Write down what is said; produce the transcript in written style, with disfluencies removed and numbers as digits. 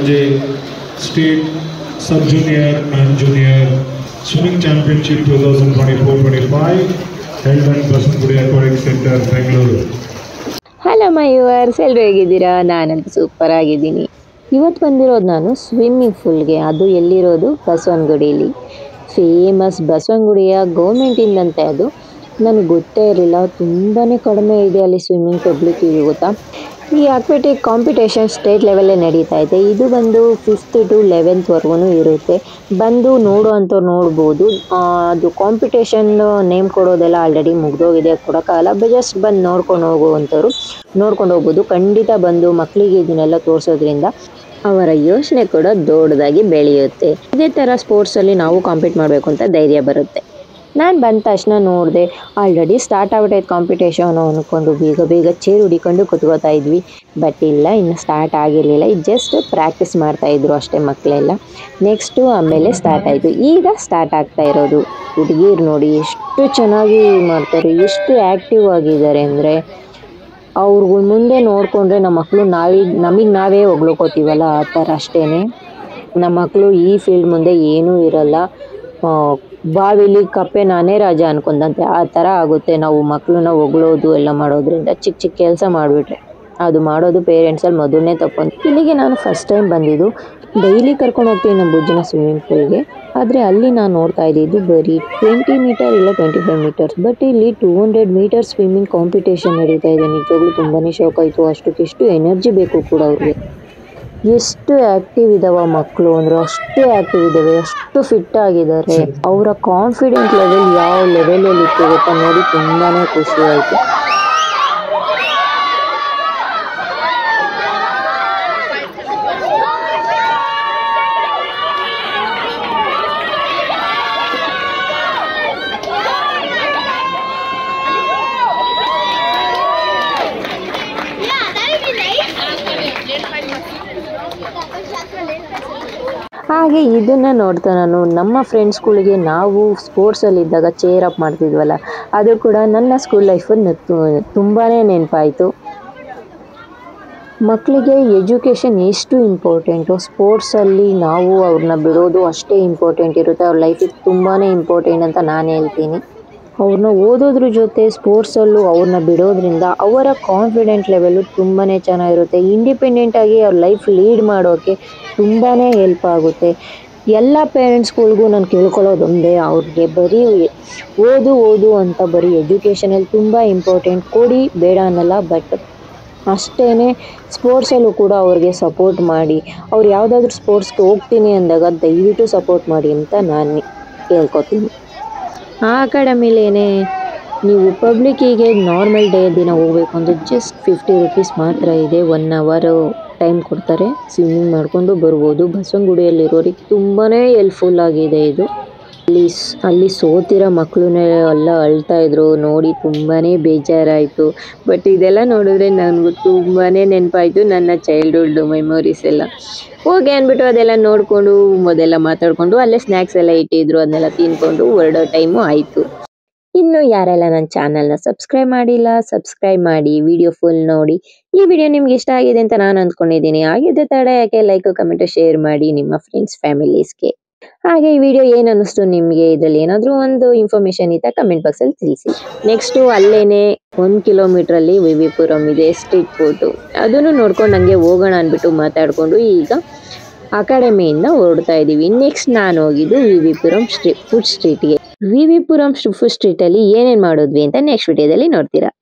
Sanjay State Sub-Junior and Junior Swimming Championship 2024-25 held at Basangudi Aquatic Center, Bangalore. Hello ಮಯೂರ್ಸ್, ಎಲ್ಲರೂ ಹೇಗಿದ್ದೀರಾ? ನಾನಂತೂ super ಆಗಿದ್ದೀನಿ. ಇವತ್ತು ಬಂದಿರೋದು ನಾನು ಸ್ವಿಮ್ಮಿಂಗ್ ಪೂಲ್ಗೆ. ಅದು ಎಲ್ಲಿರೋದು? ಬಸವನಗುಡಿಯಲ್ಲಿ. ಫೇಮಸ್ ಬಸವನಗುಡಿಯ ಗೌರ್ಮೆಂಟಿಂದಂತೆ ಅದು. ನನಗೆ ಗೊತ್ತೇ ಇರಲಿಲ್ಲ. ತುಂಬಾ ಕಡಿಮೆ ಇದೆ ಅಲ್ಲಿ ಸ್ವಿಮ್ಮಿಂಗ್ ಪಬ್ಲಿಕ್ಕಿಗೆ, ಗೊತ್ತಾ. ಈ ಅಕ್ವೆಟಿಕ್ ಕಾಂಪಿಟೇಷನ್ ಸ್ಟೇಟ್ ಲೆವೆಲ್ಲೇ ನಡೀತಾ ಇದೆ. ಇದು ಬಂದು 5th to 11th ಇರುತ್ತೆ. ಬಂದು ನೋಡುವಂಥವ್ರು ನೋಡ್ಬೋದು. ಅದು ಕಾಂಪಿಟೇಷನ್ ನೇಮ್ ಕೊಡೋದೆಲ್ಲ ಆಲ್ರೆಡಿ ಮುಗ್ದೋಗಿದೆ, ಕೊಡೋಕ್ಕಾಗಲ್ಲ. ಜಸ್ಟ್ ಬಂದು ನೋಡ್ಕೊಂಡು ಹೋಗ್ಬೋದು. ಖಂಡಿತ ಬಂದು ಮಕ್ಕಳಿಗೆ ಇದನ್ನೆಲ್ಲ ತೋರಿಸೋದ್ರಿಂದ ಅವರ ಯೋಚನೆ ಕೂಡ ದೊಡ್ಡದಾಗಿ ಬೆಳೆಯುತ್ತೆ. ಇದೇ ಥರ ಸ್ಪೋರ್ಟ್ಸಲ್ಲಿ ನಾವು ಕಾಂಪೀಟ್ ಮಾಡಬೇಕು ಅಂತ ಧೈರ್ಯ ಬರುತ್ತೆ. ನಾನು ಬಂದ ತಕ್ಷಣ ನೋಡಿದೆ, ಆಲ್ರೆಡಿ ಸ್ಟಾರ್ಟ್ ಆಗ್ಬಿಟ್ಟೈತೆ ಕಾಂಪಿಟೇಷನು ಅಂದ್ಕೊಂಡು ಬೇಗ ಚೇರು ಹುಡಿಕೊಂಡು ಕುತ್ಕೋತಾ ಇದ್ವಿ. ಬಟ್ ಇಲ್ಲ, ಇನ್ನು ಸ್ಟಾರ್ಟ್ ಆಗಿರಲಿಲ್ಲ. ಇದು ಜಸ್ಟ್ ಪ್ರಾಕ್ಟೀಸ್ ಮಾಡ್ತಾಯಿದ್ರು ಅಷ್ಟೇ ಮಕ್ಕಳೆಲ್ಲ. ನೆಕ್ಸ್ಟು ಆಮೇಲೆ ಸ್ಟಾರ್ಟ್ ಆಯಿತು. ಈಗ ಸ್ಟಾರ್ಟ್ ಆಗ್ತಾ ಇರೋದು. ಹುಡುಗಿರು ನೋಡಿ ಎಷ್ಟು ಚೆನ್ನಾಗಿ ಮಾಡ್ತಾರೆ, ಎಷ್ಟು ಆ್ಯಕ್ಟಿವ್ ಆಗಿದ್ದಾರೆ ಅಂದರೆ. ಅವ್ರಿಗೂ ಮುಂದೆ ನೋಡಿಕೊಂಡ್ರೆ ನಮ್ಮ ಮಕ್ಕಳು ನಮಗೆ ನಾವೇ ಹೊಗ್ಳ್ಕೋತೀವಲ್ಲ, ಆ ಥರ ಅಷ್ಟೇ. ನಮ್ಮ ಮಕ್ಕಳು ಈ ಫೀಲ್ಡ್ ಮುಂದೆ ಏನೂ ಇರಲ್ಲ. ಬಾವಿಲಿ ಕಪ್ಪೆ ನಾನೇ ರಾಜ ಅನ್ಕೊಂಡಂತೆ ಆ ಥರ ಆಗುತ್ತೆ. ನಾವು ಮಕ್ಕಳನ್ನ ಹೊಗಳೋದು ಎಲ್ಲ ಮಾಡೋದ್ರಿಂದ ಚಿಕ್ಕ ಕೆಲಸ ಮಾಡಿಬಿಟ್ರೆ ಅದು ಮಾಡೋದು ಪೇರೆಂಟ್ಸಲ್ಲಿ ಮೊದಲನೇ ತಪ್ಪು. ಇಲ್ಲಿಗೆ ನಾನು ಫಸ್ಟ್ ಟೈಮ್ ಬಂದಿದ್ದು. ಡೈಲಿ ಕರ್ಕೊಂಡು ಹೋಗ್ತೀನಿ ನಮ್ಮ ಬುಜ್ಜಿನ ಸ್ವಿಮ್ಮಿಂಗ್ ಪೂಲ್ಗೆ. ಆದರೆ ಅಲ್ಲಿ ನಾನು ನೋಡ್ತಾ ಇದ್ದಿದ್ದು ಬರೀ 20 ಮೀಟರ್ ಇಲ್ಲ 25 ಮೀಟರ್ಸ್. ಬಟ್ ಇಲ್ಲಿ 200 ಮೀಟರ್ ಸ್ವಿಮ್ಮಿಂಗ್ ಕಾಂಪಿಟೇಷನ್ ನಡೀತಾ ಇದೆ. ನಿಜವಾಗ್ಲೂ ತುಂಬಾ ಶಾಕ್ ಆಯಿತು. ಅಷ್ಟಕ್ಕಿಷ್ಟು ಎನರ್ಜಿ ಬೇಕು ಕೂಡ ಅವ್ರಿಗೆ. ಎಷ್ಟು ಆ್ಯಕ್ಟಿವ್ ಇದ್ದಾವೆ ಮಕ್ಕಳು ಅಂದರೆ ಅಷ್ಟು ಆ್ಯಕ್ಟಿವ್ ಇದ್ದಾವೆ, ಅಷ್ಟು ಫಿಟ್ ಆಗಿದ್ದಾರೆ. ಅವರ ಕಾನ್ಫಿಡೆಂಟ್ ಲೆವೆಲ್ ಯಾವ ಲೆವೆಲಲ್ಲಿ ಇತ್ತು ಗೊತ್ತಾ, ನೋಡಿ ತುಂಬಾ ಖುಷಿ ಆಯಿತು. ಹಾಗೆ ಇದನ್ನು ನೋಡ್ತಾ ನಾನು ನಮ್ಮ ಫ್ರೆಂಡ್ಸ್ಗಳಿಗೆ ನಾವು ಸ್ಪೋರ್ಟ್ಸಲ್ಲಿದ್ದಾಗ ಚೇರ್ ಅಪ್ ಮಾಡ್ತಿದ್ವಲ್ಲ, ಅದು ಕೂಡ ನನ್ನ ಸ್ಕೂಲ್ ಲೈಫನ್ನು ತುಂಬಾ ನೆನಪಾಯಿತು. ಮಕ್ಕಳಿಗೆ ಎಜುಕೇಷನ್ ಎಷ್ಟು ಇಂಪಾರ್ಟೆಂಟು, ಸ್ಪೋರ್ಟ್ಸಲ್ಲಿ ನಾವು ಅವ್ರನ್ನ ಬಿಡೋದು ಅಷ್ಟೇ ಇಂಪಾರ್ಟೆಂಟ್ ಇರುತ್ತೆ. ಅವ್ರ ಲೈಫಿಗೆ ತುಂಬಾ ಇಂಪಾರ್ಟೆಂಟ್ ಅಂತ ನಾನು ಹೇಳ್ತೀನಿ. ಅವ್ರನ್ನ ಓದೋದ್ರ ಜೊತೆ ಸ್ಪೋರ್ಟ್ಸಲ್ಲೂ ಅವ್ರನ್ನ ಬಿಡೋದ್ರಿಂದ ಅವರ ಕಾನ್ಫಿಡೆಂಟ್ ಲೆವೆಲ್ಲು ತುಂಬಾ ಚೆನ್ನಾಗಿರುತ್ತೆ. ಇಂಡಿಪೆಂಡೆಂಟಾಗಿ ಅವ್ರ ಲೈಫ್ ಲೀಡ್ ಮಾಡೋಕ್ಕೆ ತುಂಬಾ ಹೆಲ್ಪ್ ಆಗುತ್ತೆ. ಎಲ್ಲ ಪೇರೆಂಟ್ಸ್ಗಳಿಗೂ ನಾನು ಕೇಳ್ಕೊಳ್ಳೋದು ಒಂದೇ, ಅವ್ರಿಗೆ ಬರೀ ಓದು ಅಂತ ಬರೀ ಎಜುಕೇಷನಲ್ಲಿ ತುಂಬ ಇಂಪಾರ್ಟೆಂಟ್ ಕೊಡಿ, ಬೇಡ ಅನ್ನಲ್ಲ. ಬಟ್ ಅಷ್ಟೇ ಸ್ಪೋರ್ಟ್ಸಲ್ಲೂ ಕೂಡ ಅವ್ರಿಗೆ ಸಪೋರ್ಟ್ ಮಾಡಿ. ಅವ್ರು ಯಾವುದಾದ್ರೂ ಸ್ಪೋರ್ಟ್ಸ್ಗೆ ಹೋಗ್ತೀನಿ ಅಂದಾಗ ದಯವಿಟ್ಟು ಸಪೋರ್ಟ್ ಮಾಡಿ ಅಂತ ನಾನು ಕೇಳ್ಕೊತೀನಿ. ಆ ಅಕಾಡೆಮಿಲೇನೆ ನೀವು ಪಬ್ಲಿಕ್ಕಿಗೆ ನಾರ್ಮಲ್ ಡೇ ದಿನ ಹೋಗಬೇಕು ಅಂದರೆ ಜಸ್ಟ್ 50 ರೂಪೀಸ್ ಮಾತ್ರ ಇದೆ. 1 hour ಟೈಮ್ ಕೊಡ್ತಾರೆ. ಸ್ವಿಮ್ಮಿಂಗ್ ಮಾಡಿಕೊಂಡು ಬರ್ಬೋದು. ಬಸವನಗುಡಿಯಲ್ಲಿರೋರಿಗೆ ತುಂಬಾ ಹೆಲ್ಪ್ಫುಲ್ ಆಗಿದೆ ಇದು. ಅಲ್ಲಿ ಸೋತಿರೋ ಮಕ್ಕಳನ್ನೇ ಎಲ್ಲ ಅಳ್ತಾಯಿದ್ರು ನೋಡಿ ತುಂಬಾ ಬೇಜಾರಾಯಿತು. ಬಟ್ ಇದೆಲ್ಲ ನೋಡಿದ್ರೆ ನನಗೂ ತುಂಬಾ ನೆನಪಾಯಿತು ನನ್ನ ಚೈಲ್ಡ್ಹುಡ್ ಮೆಮೊರೀಸ್ ಎಲ್ಲ. ಹೋಗಿ ಅಂದ್ಬಿಟ್ಟು ಅದೆಲ್ಲ ನೋಡಿಕೊಂಡು ಮೊದಲೆಲ್ಲ ಮಾತಾಡಿಕೊಂಡು ಅಲ್ಲೇ ಸ್ನ್ಯಾಕ್ಸ್ ಎಲ್ಲ ಇಟ್ಟಿದ್ರು, ಅದನ್ನೆಲ್ಲ ತಿನ್ಕೊಂಡು ಹೊರಡೋ ಟೈಮು ಆಯಿತು. ಇನ್ನು ಯಾರೆಲ್ಲ ನನ್ನ ಚಾನಲ್ನ ಸಬ್ಸ್ಕ್ರೈಬ್ ಮಾಡಿಲ್ಲ, ಸಬ್ಸ್ಕ್ರೈಬ್ ಮಾಡಿ, ವಿಡಿಯೋ ಫುಲ್ ನೋಡಿ. ಈ ವಿಡಿಯೋ ನಿಮ್ಗೆ ಇಷ್ಟ ಆಗಿದೆ ಅಂತ ನಾನು ಅಂದ್ಕೊಂಡಿದ್ದೀನಿ. ಆಗಿದ್ದೆ ತಡ ಯಾಕೆ, ಲೈಕ್ ಕಮೆಂಟ್ ಶೇರ್ ಮಾಡಿ ನಿಮ್ಮ ಫ್ರೆಂಡ್ಸ್ ಫ್ಯಾಮಿಲೀಸ್ಗೆ. ಹಾಗೆ ಈ ವಿಡಿಯೋ ಏನು ಅನ್ನಿಸ್ತು ನಿಮಗೆ, ಇದರಲ್ಲಿ ಏನಾದರೂ ಒಂದು ಇನ್ಫಾರ್ಮೇಷನ್ ಇದ್ದ ಕಮೆಂಟ್ ಬಾಕ್ಸಲ್ಲಿ ತಿಳಿಸಿ. ನೆಕ್ಸ್ಟು ಅಲ್ಲೇನೆ 1 ಕಿಲೋಮೀಟ್ರಲ್ಲಿ ವಿವಿಪುರಂ ಇದೆ ಸ್ಟ್ರೀಟ್ ಫುಡ್ಡು. ಅದನ್ನು ನೋಡ್ಕೊಂಡು ಹಂಗೆ ಹೋಗೋಣ ಅಂದ್ಬಿಟ್ಟು ಮಾತಾಡಿಕೊಂಡು ಈಗ ಅಕಾಡೆಮಿಯಿಂದ ಹೊರಡ್ತಾ ಇದ್ದೀವಿ. ನೆಕ್ಸ್ಟ್ ನಾನು ಹೋಗಿದ್ದು ವಿವಿಪುರಂ ಫುಡ್ ಸ್ಟ್ರೀಟ್ಗೆ. ವಿವಿಪುರಂ ಫುಡ್ ಸ್ಟ್ರೀಟಲ್ಲಿ ಏನೇನು ಮಾಡಿದ್ವಿ ಅಂತ ನೆಕ್ಸ್ಟ್ ವಿಡಿಯೋದಲ್ಲಿ ನೋಡ್ತೀರಾ.